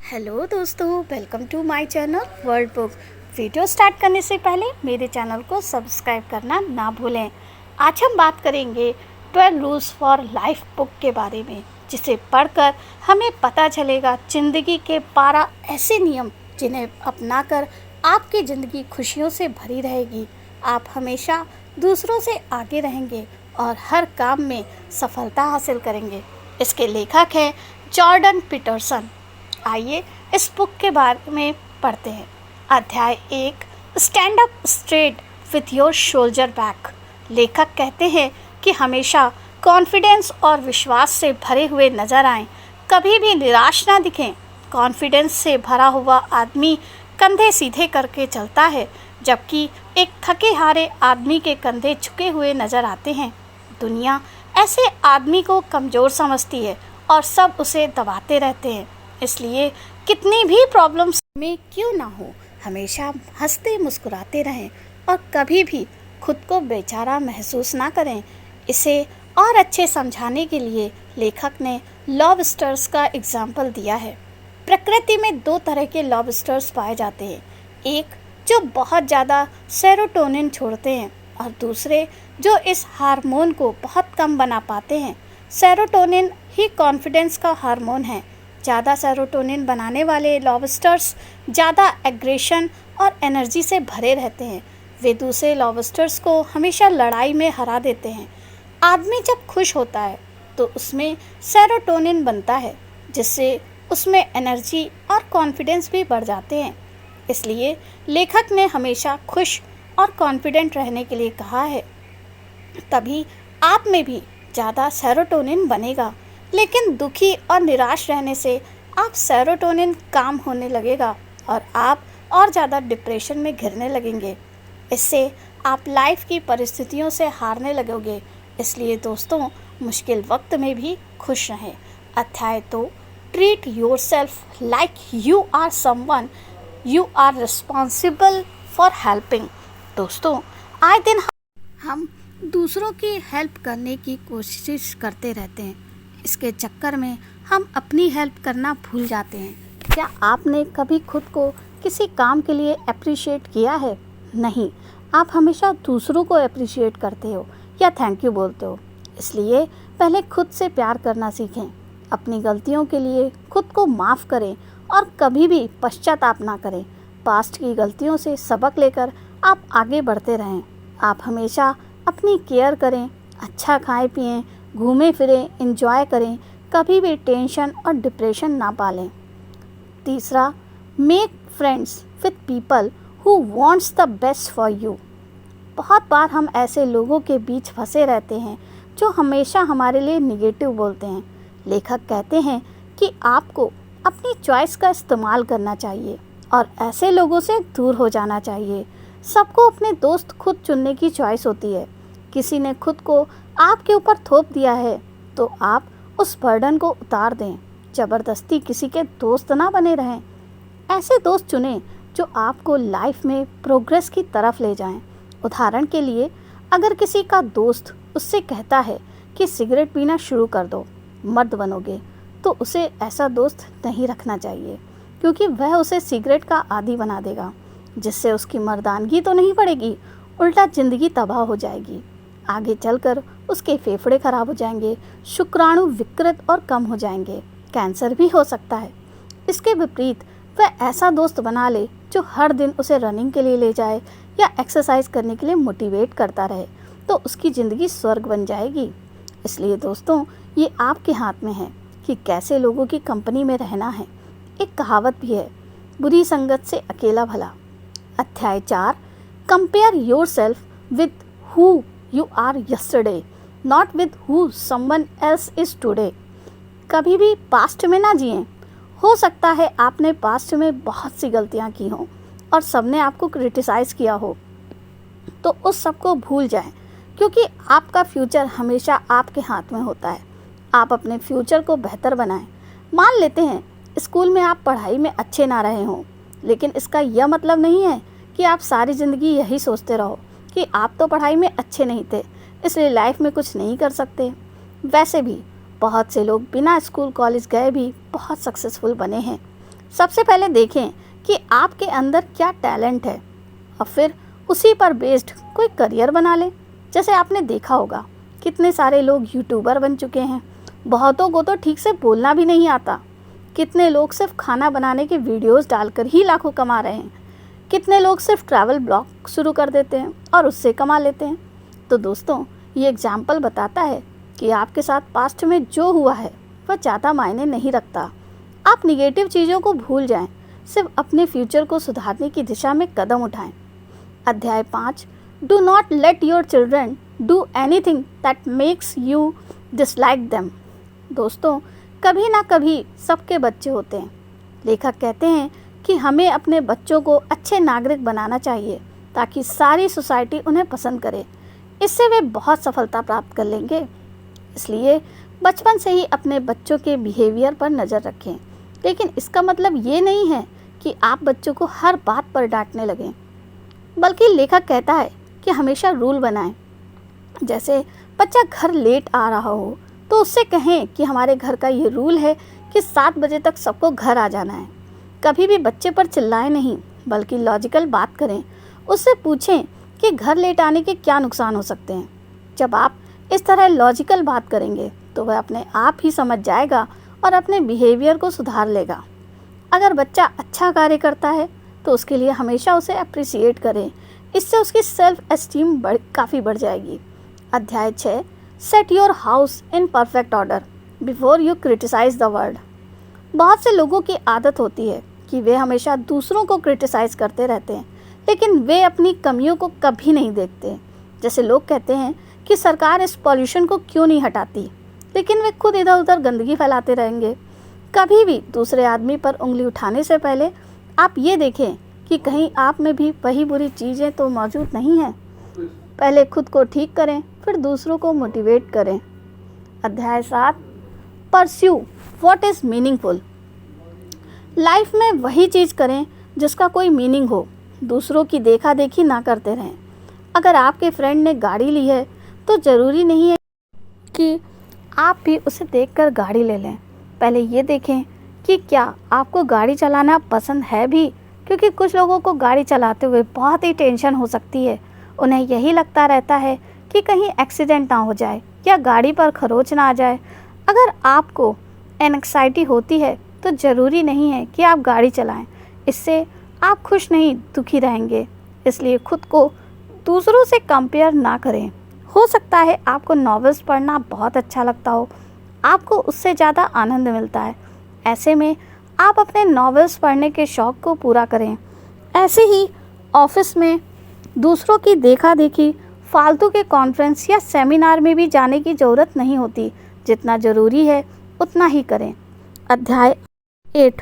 Hello दोस्तों, welcome to my channel world book. Video start करने से पहले मेरे चैनल को सब्सक्राइब करना ना भूलें। आज हम बात करेंगे 12 रूल्स फॉर लाइफ बुक के बारे में, जिसे पढ़कर हमें पता चलेगा ज़िंदगी के 12 ऐसे नियम जिन्हें अपनाकर आपकी ज़िंदगी खुशियों से भरी रहेगी। आप हमेशा दूसरों से आगे रहेंगे और हर काम में सफलता हासिल करेंगे। इसके लेखक हैं जॉर्डन पीटरसन। आइए इस बुक के बारे में पढ़ते हैं। अध्याय 1, stand up straight with your shoulder back. लेखक कहते हैं कि हमेशा कॉन्फिडेंस और विश्वास से भरे हुए नजर आएं, कभी भी निराश ना दिखें। कॉन्फिडेंस से भरा हुआ आदमी कंधे सीधे करके चलता है, जबकि एक थके हारे आदमी के कंधे झुके हुए नजर आते हैं। दुनिया ऐसे आदमी को कमज़ोर समझती है और सब उसे दबाते रहते हैं। इसलिए कितनी भी प्रॉब्लम्स में क्यों ना हो, हमेशा हंसते मुस्कुराते रहें और कभी भी खुद को बेचारा महसूस ना करें। इसे और अच्छे समझाने के लिए लेखक ने लॉबस्टर्स का एग्जाम्पल दिया है। प्रकृति में 2 तरह के लॉबस्टर्स पाए जाते हैं, एक जो बहुत ज़्यादा सेरोटोनिन छोड़ते हैं और दूसरे जो इस हार्मोन को बहुत कम बना पाते हैं। सेरोटोनिन ही कॉन्फिडेंस का हार्मोन है। ज़्यादा सेरोटोनिन बनाने वाले लॉबस्टर्स ज़्यादा एग्रेशन और एनर्जी से भरे रहते हैं। वे दूसरे लॉबस्टर्स को हमेशा लड़ाई में हरा देते हैं। आदमी जब खुश होता है तो उसमें सेरोटोनिन बनता है, जिससे उसमें एनर्जी और कॉन्फिडेंस भी बढ़ जाते हैं। इसलिए लेखक ने हमेशा खुश और कॉन्फिडेंट रहने के लिए कहा है। तभी आप में भी ज़्यादा सेरोटोनिन बनेगा। लेकिन दुखी और निराश रहने से आप सेरोटोनिन कम होने लगेगा और आप और ज़्यादा डिप्रेशन में घिरने लगेंगे। इससे आप लाइफ की परिस्थितियों से हारने लगोगे। इसलिए दोस्तों, मुश्किल वक्त में भी खुश रहें। अध्याय 2, treat yourself like you are someone you are responsible for helping. दोस्तों, आए दिन हम दूसरों की हेल्प करने की कोशिश करते रहते हैं। इसके चक्कर में हम अपनी हेल्प करना भूल जाते हैं। क्या आपने कभी खुद को किसी काम के लिए अप्रिशिएट किया है? नहीं, आप हमेशा दूसरों को अप्रिशिएट करते हो या थैंक यू बोलते हो। इसलिए पहले खुद से प्यार करना सीखें। अपनी गलतियों के लिए खुद को माफ़ करें और कभी भी पश्चाताप ना करें। पास्ट की गलतियों से सबक लेकर आप आगे बढ़ते रहें। आप हमेशा अपनी केयर करें, अच्छा खाएं पिएं, घूमें फिरें, एंजॉय करें, कभी भी टेंशन और डिप्रेशन ना पालें। तीसरा, make friends with people who wants the best for you. बहुत बार हम ऐसे लोगों के बीच फंसे रहते हैं जो हमेशा हमारे लिए निगेटिव बोलते हैं। लेखक कहते हैं कि आपको अपनी चॉइस का इस्तेमाल करना चाहिए और ऐसे लोगों से दूर हो जाना चाहिए। सबको अपने दोस्त खुद चुनने की चॉइस होती है। किसी ने खुद को आपके ऊपर थोप दिया है तो आप उस बर्डन को उतार दें। ज़बरदस्ती किसी के दोस्त ना बने रहें। ऐसे दोस्त चुनें जो आपको लाइफ में प्रोग्रेस की तरफ ले जाएं। उदाहरण के लिए, अगर किसी का दोस्त उससे कहता है कि सिगरेट पीना शुरू कर दो, मर्द बनोगे, तो उसे ऐसा दोस्त नहीं रखना चाहिए, क्योंकि वह उसे सिगरेट का आदी बना देगा, जिससे उसकी मर्दानगी तो नहीं बढ़ेगी, उल्टा ज़िंदगी तबाह हो जाएगी। आगे चलकर उसके फेफड़े खराब हो जाएंगे, शुक्राणु विकृत और कम हो जाएंगे, कैंसर भी हो सकता है। इसके विपरीत वह ऐसा दोस्त बना ले जो हर दिन उसे रनिंग के लिए ले जाए या एक्सरसाइज करने के लिए मोटिवेट करता रहे, तो उसकी ज़िंदगी स्वर्ग बन जाएगी। इसलिए दोस्तों, ये आपके हाथ में है कि कैसे लोगों की कंपनी में रहना है। एक कहावत भी है, बुरी संगत से अकेला भला। अध्याय 4, compare yourself with who you are yesterday, not with who someone else is today. कभी भी पास्ट में ना जिएं। हो सकता है आपने पास्ट में बहुत सी गलतियां की हों और सबने आपको क्रिटिसाइज़ किया हो, तो उस सब को भूल जाएं, क्योंकि आपका फ्यूचर हमेशा आपके हाथ में होता है। आप अपने फ्यूचर को बेहतर बनाएं। मान लेते हैं स्कूल में आप पढ़ाई में अच्छे ना रहे हों, लेकिन इसका यह मतलब नहीं है कि आप सारी ज़िंदगी यही सोचते रहो कि आप तो पढ़ाई में अच्छे नहीं थे, इसलिए लाइफ में कुछ नहीं कर सकते। वैसे भी बहुत से लोग बिना स्कूल कॉलेज गए भी बहुत सक्सेसफुल बने हैं। सबसे पहले देखें कि आपके अंदर क्या टैलेंट है और फिर उसी पर बेस्ड कोई करियर बना लें। जैसे आपने देखा होगा कितने सारे लोग यूट्यूबर बन चुके हैं, बहुतों को तो ठीक से बोलना भी नहीं आता। कितने लोग सिर्फ खाना बनाने के वीडियोस डालकर ही लाखों कमा रहे हैं। कितने लोग सिर्फ ट्रैवल ब्लॉग शुरू कर देते हैं और उससे कमा लेते हैं। तो दोस्तों, ये एग्जाम्पल बताता है कि आपके साथ पास्ट में जो हुआ है वह ज़्यादा मायने नहीं रखता। आप निगेटिव चीज़ों को भूल जाएं, सिर्फ अपने फ्यूचर को सुधारने की दिशा में कदम उठाएं। अध्याय 5, do not let your children do anything that makes you dislike them. दोस्तों, कभी ना कभी सबके बच्चे होते हैं। लेखक कहते हैं कि हमें अपने बच्चों को अच्छे नागरिक बनाना चाहिए ताकि सारी सोसाइटी उन्हें पसंद करे। इससे वे बहुत सफलता प्राप्त कर लेंगे। इसलिए बचपन से ही अपने बच्चों के बिहेवियर पर नज़र रखें। लेकिन इसका मतलब ये नहीं है कि आप बच्चों को हर बात पर डांटने लगें, बल्कि लेखक कहता है कि हमेशा रूल बनाएं। जैसे बच्चा घर लेट आ रहा हो तो उससे कहें कि हमारे घर का ये रूल है कि 7 बजे तक सबको घर आ जाना है। कभी भी बच्चे पर चिल्लाएं नहीं, बल्कि लॉजिकल बात करें। उससे पूछें कि घर लेट आने के क्या नुकसान हो सकते हैं। जब आप इस तरह लॉजिकल बात करेंगे तो वह अपने आप ही समझ जाएगा और अपने बिहेवियर को सुधार लेगा। अगर बच्चा अच्छा कार्य करता है तो उसके लिए हमेशा उसे अप्रिसिएट करें। इससे उसकी सेल्फ एस्टीम काफ़ी बढ़ जाएगी। अध्याय 6, set your house in perfect order before you criticise the world. बहुत से लोगों की आदत होती है कि वे हमेशा दूसरों को क्रिटिसाइज करते रहते हैं, लेकिन वे अपनी कमियों को कभी नहीं देखते। जैसे लोग कहते हैं कि सरकार इस पॉल्यूशन को क्यों नहीं हटाती, लेकिन वे खुद इधर उधर गंदगी फैलाते रहेंगे। कभी भी दूसरे आदमी पर उंगली उठाने से पहले आप ये देखें कि कहीं आप में भी वही बुरी चीज़ें तो मौजूद नहीं हैं। पहले खुद को ठीक करें, फिर दूसरों को मोटिवेट करें। अध्याय 7, pursue what is meaningful. Life में वही चीज़ करें जिसका कोई मीनिंग हो। दूसरों की देखा देखी ना करते रहें। अगर आपके फ्रेंड ने गाड़ी ली है तो ज़रूरी नहीं है कि आप भी उसे देखकर गाड़ी ले लें। पहले ये देखें कि क्या आपको गाड़ी चलाना पसंद है भी, क्योंकि कुछ लोगों को गाड़ी चलाते हुए बहुत ही टेंशन हो सकती है। उन्हें यही लगता रहता है कि कहीं एक्सीडेंट ना हो जाए या गाड़ी पर खरोंच ना आ जाए। अगर आपको एंग्जाइटी होती है तो ज़रूरी नहीं है कि आप गाड़ी चलाएं। इससे आप खुश नहीं दुखी रहेंगे। इसलिए खुद को दूसरों से कंपेयर ना करें। हो सकता है आपको नॉवेल्स पढ़ना बहुत अच्छा लगता हो, आपको उससे ज़्यादा आनंद मिलता है। ऐसे में आप अपने नॉवेल्स पढ़ने के शौक़ को पूरा करें। ऐसे ही ऑफिस में दूसरों की देखा देखी फालतू के कॉन्फ्रेंस या सेमिनार में भी जाने की ज़रूरत नहीं होती। जितना ज़रूरी है उतना ही करें। अध्याय 8,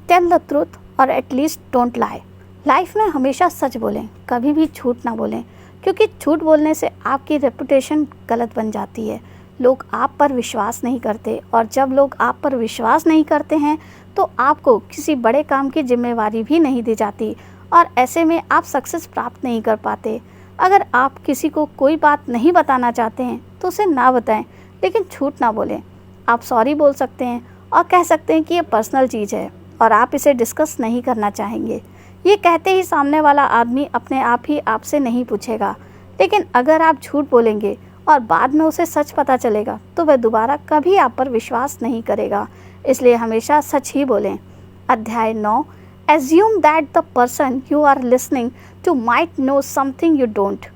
टेल द ट्रूथ और एटलीस्ट डोंट लाई। लाइफ में हमेशा सच बोलें, कभी भी झूठ ना बोलें, क्योंकि झूठ बोलने से आपकी रेपुटेशन गलत बन जाती है। लोग आप पर विश्वास नहीं करते, और जब लोग आप पर विश्वास नहीं करते हैं तो आपको किसी बड़े काम की जिम्मेवारी भी नहीं दी जाती, और ऐसे में आप सक्सेस प्राप्त नहीं कर पाते। अगर आप किसी को कोई बात नहीं बताना चाहते हैं तो उसे ना बताएं, लेकिन झूठ ना बोलें। आप सॉरी बोल सकते हैं और कह सकते हैं कि ये पर्सनल चीज़ है और आप इसे डिस्कस नहीं करना चाहेंगे। ये कहते ही सामने वाला आदमी अपने आप ही आपसे नहीं पूछेगा। लेकिन अगर आप झूठ बोलेंगे और बाद में उसे सच पता चलेगा तो वह दोबारा कभी आप पर विश्वास नहीं करेगा। इसलिए हमेशा सच ही बोलें। अध्याय 9, assume that the person you are listening to might know something you don't.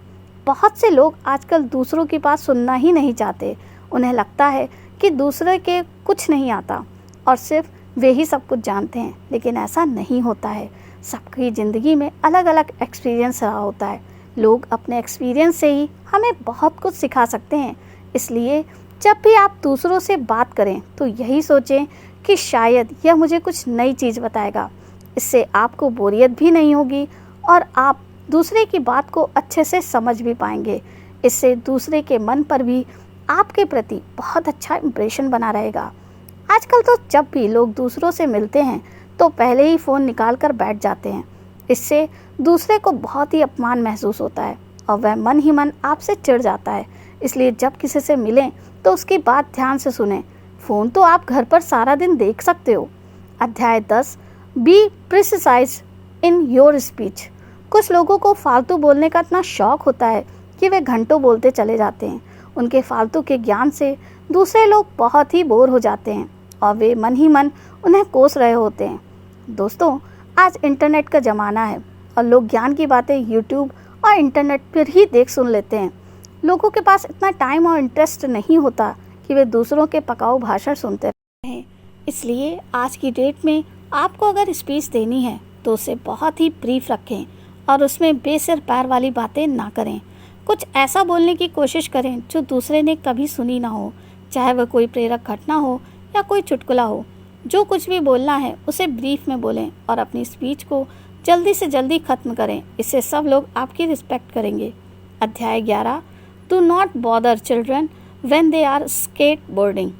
बहुत से लोग आजकल दूसरों की बात सुनना ही नहीं चाहते। उन्हें लगता है कि दूसरे के कुछ नहीं आता और सिर्फ वे ही सब कुछ जानते हैं, लेकिन ऐसा नहीं होता है। सबकी ज़िंदगी में अलग अलग एक्सपीरियंस रहा होता है। लोग अपने एक्सपीरियंस से ही हमें बहुत कुछ सिखा सकते हैं। इसलिए जब भी आप दूसरों से बात करें तो यही सोचें कि शायद यह मुझे कुछ नई चीज़ बताएगा। इससे आपको बोरियत भी नहीं होगी और आप दूसरे की बात को अच्छे से समझ भी पाएंगे। इससे दूसरे के मन पर भी आपके प्रति बहुत अच्छा इम्प्रेशन बना रहेगा। आजकल तो जब भी लोग दूसरों से मिलते हैं तो पहले ही फ़ोन निकाल कर बैठ जाते हैं। इससे दूसरे को बहुत ही अपमान महसूस होता है और वह मन ही मन आपसे चिढ़ जाता है। इसलिए जब किसी से मिलें तो उसकी बात ध्यान से सुनें। फ़ोन तो आप घर पर सारा दिन देख सकते हो। अध्याय 10, be precise in your speech. कुछ लोगों को फालतू बोलने का इतना शौक होता है कि वे घंटों बोलते चले जाते हैं। उनके फालतू के ज्ञान से दूसरे लोग बहुत ही बोर हो जाते हैं और वे मन ही मन उन्हें कोस रहे होते हैं। दोस्तों, आज इंटरनेट का ज़माना है और लोग ज्ञान की बातें यूट्यूब और इंटरनेट पर ही देख सुन लेते हैं। लोगों के पास इतना टाइम और इंटरेस्ट नहीं होता कि वे दूसरों के पकाऊ भाषण सुनते रहें। इसलिए आज की डेट में आपको अगर स्पीच देनी है तो उसे बहुत ही ब्रीफ रखें और उसमें बेसिर पैर वाली बातें ना करें। कुछ ऐसा बोलने की कोशिश करें जो दूसरे ने कभी सुनी ना हो, चाहे वह कोई प्रेरक घटना हो या कोई चुटकुला हो। जो कुछ भी बोलना है उसे ब्रीफ में बोलें और अपनी स्पीच को जल्दी से जल्दी ख़त्म करें। इससे सब लोग आपकी रिस्पेक्ट करेंगे। अध्याय 11, do not bother children when they are skateboarding.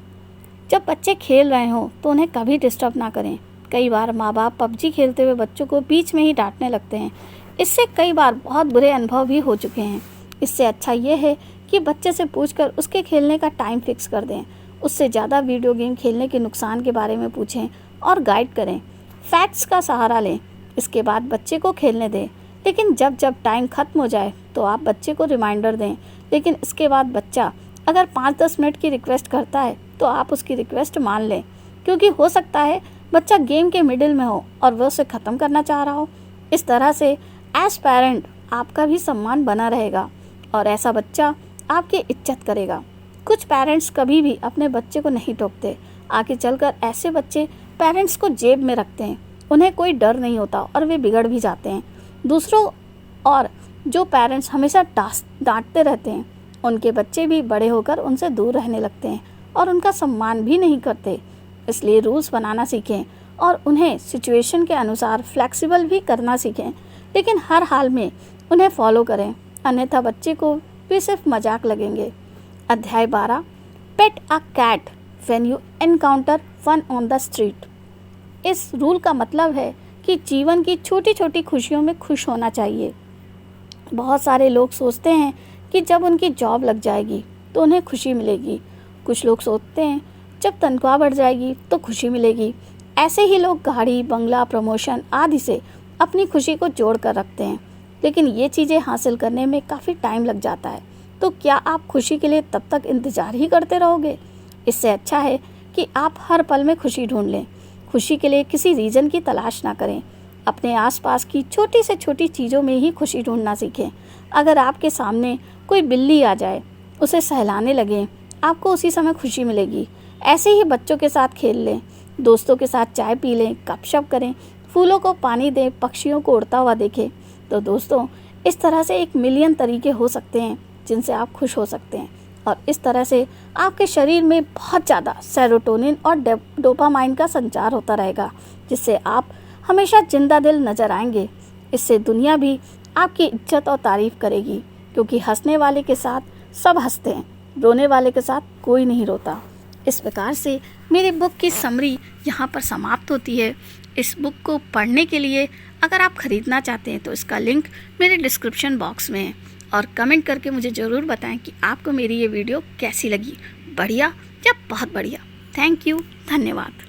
जब बच्चे खेल रहे हों तो उन्हें कभी डिस्टर्ब ना करें। कई बार माँ बाप पबजी खेलते हुए बच्चों को बीच में ही डांटने लगते हैं। इससे कई बार बहुत बुरे अनुभव भी हो चुके हैं। इससे अच्छा ये है कि बच्चे से पूछकर उसके खेलने का टाइम फिक्स कर दें। उससे ज़्यादा वीडियो गेम खेलने के नुकसान के बारे में पूछें और गाइड करें। फैक्ट्स का सहारा लें। इसके बाद बच्चे को खेलने दें, लेकिन जब जब टाइम ख़त्म हो जाए तो आप बच्चे को रिमाइंडर दें। लेकिन इसके बाद बच्चा अगर 5-10 मिनट की रिक्वेस्ट करता है तो आप उसकी रिक्वेस्ट मान लें, क्योंकि हो सकता है बच्चा गेम के मिडिल में हो और वह उसे ख़त्म करना चाह रहा हो। इस तरह से एज पेरेंट आपका भी सम्मान बना रहेगा और ऐसा बच्चा आपकी इज्जत करेगा। कुछ पेरेंट्स कभी भी अपने बच्चे को नहीं टोकते। आगे चलकर ऐसे बच्चे पेरेंट्स को जेब में रखते हैं। उन्हें कोई डर नहीं होता और वे बिगड़ भी जाते हैं। दूसरों और जो पेरेंट्स हमेशा डांटते रहते हैं, उनके बच्चे भी बड़े होकर उनसे दूर रहने लगते हैं और उनका सम्मान भी नहीं करते। इसलिए रूल्स बनाना सीखें और उन्हें सिचुएशन के अनुसार फ्लेक्सिबल भी करना सीखें, लेकिन हर हाल में उन्हें फॉलो करें, अन्यथा बच्चे को भी सिर्फ मजाक लगेंगे। अध्याय 12, pet a cat when you encounter one on the street. इस रूल का मतलब है कि जीवन की छोटी छोटी खुशियों में खुश होना चाहिए। बहुत सारे लोग सोचते हैं कि जब उनकी जॉब लग जाएगी तो उन्हें खुशी मिलेगी। कुछ लोग सोचते हैं जब तनख्वाह बढ़ जाएगी तो खुशी मिलेगी। ऐसे ही लोग गाड़ी, बंगला, प्रमोशन आदि से अपनी खुशी को जोड़ कर रखते हैं, लेकिन ये चीज़ें हासिल करने में काफ़ी टाइम लग जाता है। तो क्या आप खुशी के लिए तब तक इंतज़ार ही करते रहोगे? इससे अच्छा है कि आप हर पल में खुशी ढूंढ लें। खुशी के लिए किसी रीज़न की तलाश ना करें। अपने आसपास की छोटी से छोटी चीज़ों में ही खुशी ढूंढना सीखें। अगर आपके सामने कोई बिल्ली आ जाए, उसे सहलाने लगें, आपको उसी समय खुशी मिलेगी। ऐसे ही बच्चों के साथ खेल लें, दोस्तों के साथ चाय पी लें, गपशप करें, फूलों को पानी दें, पक्षियों को उड़ता हुआ देखें। तो दोस्तों, इस तरह से 1 मिलियन तरीके हो सकते हैं जिनसे आप खुश हो सकते हैं और इस तरह से आपके शरीर में बहुत ज़्यादा सेरोटोनिन और डोपामाइन का संचार होता रहेगा, जिससे आप हमेशा जिंदा दिल नज़र आएंगे। इससे दुनिया भी आपकी इज्जत और तारीफ़ करेगी, क्योंकि हंसने वाले के साथ सब हंसते हैं, रोने वाले के साथ कोई नहीं रोता। इस प्रकार से मेरी बुक की समरी यहाँ पर समाप्त होती है। इस बुक को पढ़ने के लिए अगर आप ख़रीदना चाहते हैं तो इसका लिंक मेरे डिस्क्रिप्शन बॉक्स में है। और कमेंट करके मुझे ज़रूर बताएं कि आपको मेरी ये वीडियो कैसी लगी, बढ़िया या बहुत बढ़िया। थैंक यू, धन्यवाद।